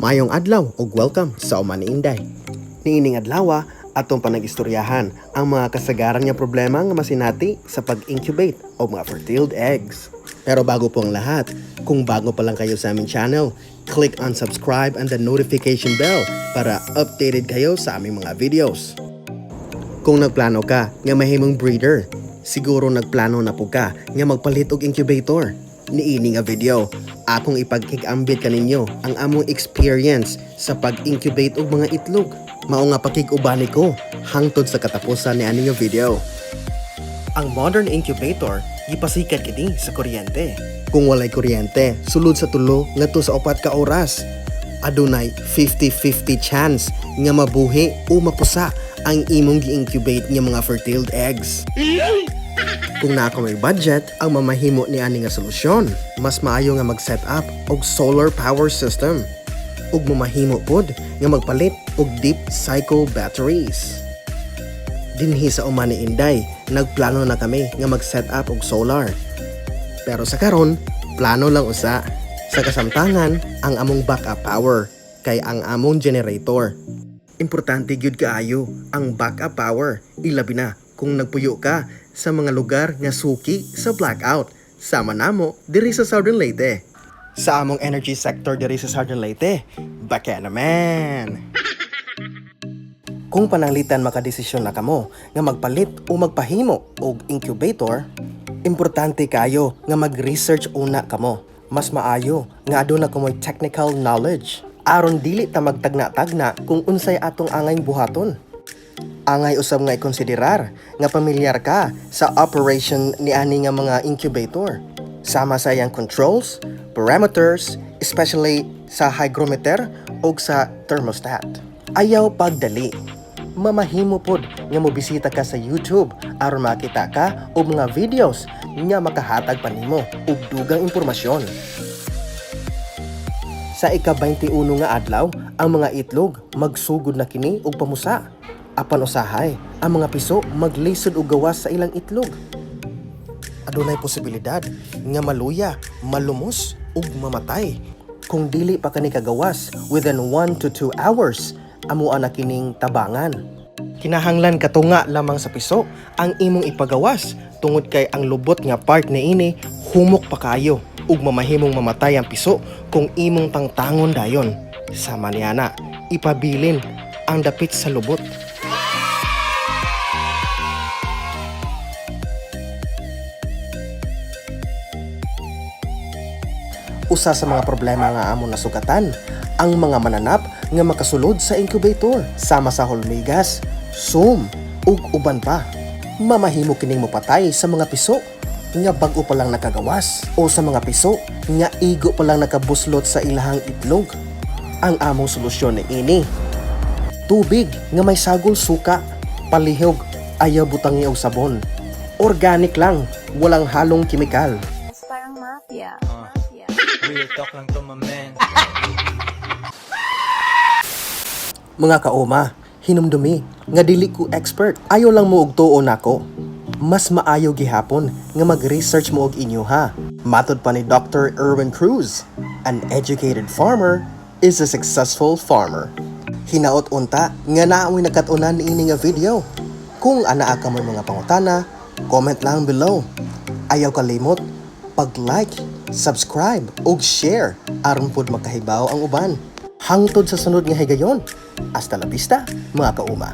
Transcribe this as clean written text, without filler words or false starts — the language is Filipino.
Mayong adlaw ug welcome sa Uma ni Inday. Niining adlaw atong panag-istoryahan ang mga kasagaran nga problema nga masinati sa pag-incubate o mga fertiled eggs. Pero bago po ang lahat, kung bago pa lang kayo sa aming channel, click on subscribe and the notification bell para updated kayo sa aming mga videos. Kung nagplano ka nga mahimong breeder, siguro nagplano na po ka nga magpalit og incubator. Niini nga video, akong ipagkikambit kaninyo ang among experience sa pag-incubate og mga itlog. Mao nga pakikubani ko hangtod sa katapusan ni ani nga video. Ang modern incubator gipasikat kini sa kuryente. Kung walay kuryente, sulod sa tulo ngadto sa 4 ka oras. Adunay 50-50 chance nga mabuhi o mapusa ang imong gi-incubate nga mga fertiled eggs. Kung naa ka may budget, ang mamahimo ni ani nga solusyon, mas maayo nga mag-set up og solar power system. Ug mamahimo pod nga magpalit og deep cycle batteries. Dinhi sa Uma ni Inday, nagplano na kami nga mag-set up og solar. Pero sa karon, plano lang usa. Sa kasamtangan, ang among backup power kay ang among generator. Importante gyud kaayo ang backup power, ilabi na kung nagpuyo ka sa mga lugar nga suki sa blackout. Sama namo diri sa Southern Leyte. Sa among energy sector diri sa Southern Leyte, baka naman. Kung pananglitan makadesisyon na kamo nga magpalit o magpahimo og incubator, importante kayo nga mag-research una kamo. Mas maayo nga aduna kamoy technical knowledge aron dili ta magtagna-tagna kung unsay atong angay buhaton. Angay usab nga ikonsiderar nga pamilyar ka sa operation ni ani nga mga incubator. Sama sa iyang controls, parameters, especially sa hygrometer o sa thermostat. Ayaw pagdali. Mamahimo pod nga mobisita ka sa YouTube aron makita ka og mga videos nga makahatag pa nimo og dugang impormasyon. Sa ika-21 nga adlaw, ang mga itlog magsugod na kini og pamusa. Apan usahay, ang mga piso maglisod og gawas sa ilang itlog. Adunay posibilidad nga maluya, malumos ug mamatay. Kung dili pa kani kagawas within 1 to 2 hours, amo ana kining tabangan. Kinahanglan katunga lamang sa piso ang imong ipagawas tungod kay ang lubot nga part niini humok pa kayo ug mamahimong mamatay ang piso kung imong pangtangon dayon. Sama niana, ipabilin ang dapit sa lubot. Usa sa mga problema nga amon nasugatan, ang mga mananap nga makasulod sa incubator sama sa hulmigas, sum, ug uban pa. Mamahimo kining mopatay sa mga piso nga bag-o pa lang nakagawas o sa mga piso nga igo pa lang nakabuslot sa ilahang itlog. Ang among solusyon ni ini, tubig nga may sagol suka, palihog, ayaw butangi og sabon. Organic lang, walang halong kimikal. Parang mafia. Real talk lang to, my man. Mga kaoma, hinumdumi nga dili ko expert. Ayo lang mo og tuo nako. Mas maayo gihapon nga mag-research mo og inyo ha. Matod pa ni Dr. Erwin Cruz, an educated farmer is a successful farmer. Hinaot unta nga naamoy nagkatunan niini nga video. Kung anaa ka mo mga pangutana, comment lang below. Ayaw kalimot pag-like, subscribe ug share aron pod makahibaw ang uban. Hangtod sa sunod nga higayon. Hasta la vista, mga kauma.